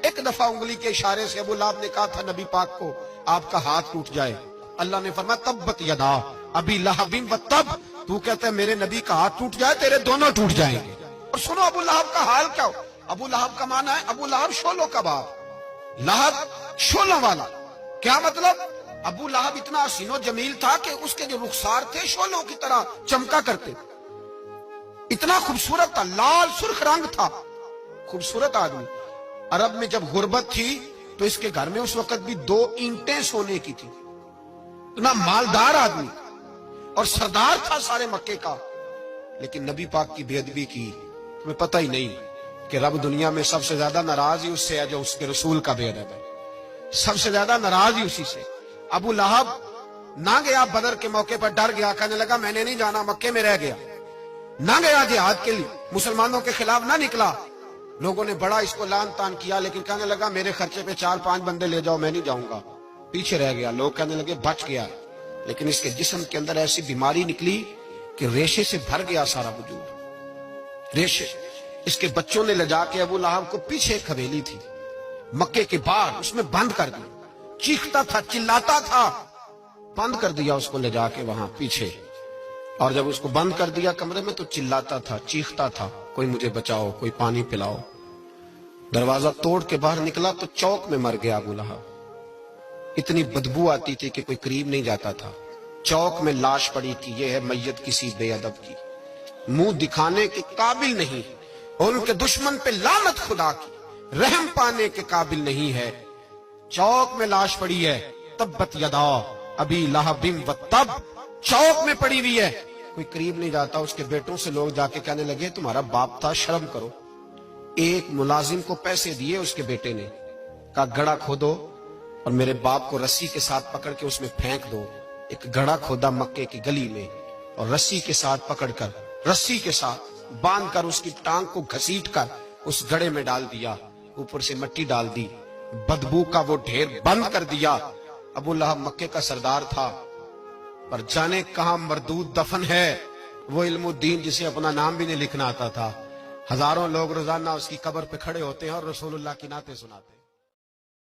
ایک دفعہ انگلی کے اشارے سے ابو لہب نے کہا تھا نبی پاک کو آپ کا ہاتھ ٹوٹ جائے، اللہ نے فرمایا تبت یدا ابی لہب و تب، تو کہتا ہے میرے نبی کا ہاتھ ٹوٹ جائے تیرے دونوں ٹوٹ جائیں گے۔ اور سنو ابو لہب کا حال کیا ہو۔ ابو لہب کا معنی ہے ابو لہب شولوں کا باپ، لہب شولوں والا۔ کیا مطلب؟ ابو لہب اتنا حسین و جمیل تھا کہ اس کے جو رخسار تھے شولوں کی طرح چمکا کرتے، اتنا خوبصورت تھا، لال سرخ رنگ تھا، خوبصورت آدمی۔ عرب میں جب غربت تھی تو اس کے گھر میں اس وقت بھی 2 اینٹیں سونے کی تھی، اتنا مالدار آدمی اور سردار تھا سارے مکے کا، لیکن نبی پاک کی بے ادبی کی۔ تمہیں پتہ ہی نہیں کہ رب دنیا میں سب سے زیادہ ناراض ہی اس سے ہے جو اس کے رسول کا بے ادب ہے، سب سے زیادہ ناراض ہی اسی سے۔ ابو لہب نہ گیا بدر کے موقع پر، ڈر گیا، کہنے لگا میں نے نہیں جانا، مکے میں رہ گیا، نہ گیا جہاد کے لیے، مسلمانوں کے خلاف نہ نکلا۔ لوگوں نے بڑا اس کو لان تان کیا، لیکن کہنے لگا میرے خرچے پہ 4-5 بندے لے جاؤ، میں نہیں جاؤں گا، پیچھے رہ گیا۔ لوگ کہنے لگے بچ گیا، لیکن اس کے جسم کے اندر ایسی بیماری نکلی کہ ریشے سے بھر گیا سارا وجود، ریشے۔ اس کے بچوں نے لے جا کے ابو لہب کو پیچھے ایک حویلی تھی مکے کے باہر، اس میں بند کر دیا، چیختا تھا، چلاتا تھا، بند کر دیا اس کو لے جا کے وہاں پیچھے۔ اور جب اس کو بند کر دیا کمرے میں تو چلاتا تھا، چیختا تھا، کوئی مجھے بچاؤ، کوئی پانی پلاؤ۔ دروازہ توڑ کے باہر نکلا تو چوک میں مر گیا ابو لہب، اتنی بدبو آتی تھی کہ کوئی قریب نہیں جاتا تھا۔ چوک میں لاش پڑی تھی، یہ ہے میت کسی بے ادب کی، منہ دکھانے کے قابل نہیں، اور ان کے دشمن پہ لعنت خدا کی، رحم پانے کے قابل نہیں ہے۔ چوک میں لاش پڑی ہے، تبت یدا ابی لہب و تب، چوک میں پڑی ہوئی ہے، کوئی قریب نہیں جاتا۔ اس کے بیٹوں سے لوگ جا کے کہنے لگے تمہارا باپ تھا، شرم کرو۔ ایک ملازم کو پیسے دیے اس کے بیٹے نے، کہا گڑھا کھودو اور میرے باپ کو رسی کے ساتھ پکڑ کے اس میں پھینک دو۔ ایک گڑھا کھودا مکے کی گلی میں اور رسی کے ساتھ پکڑ کر، رسی کے ساتھ باندھ کر اس کی ٹانگ کو گھسیٹ کر اس گڑھے میں ڈال دیا، اوپر سے مٹی ڈال دی، بدبو کا وہ ڈھیر بند کر دیا۔ ابو لہب مکے کا سردار تھا، پر جانے کہاں مردود دفن ہے وہ علم الدین جسے اپنا نام بھی نہیں لکھنا آتا تھا۔ ہزاروں لوگ روزانہ اس کی قبر پہ کھڑے ہوتے ہیں اور رسول اللہ کی نعتیں سناتے ہیں۔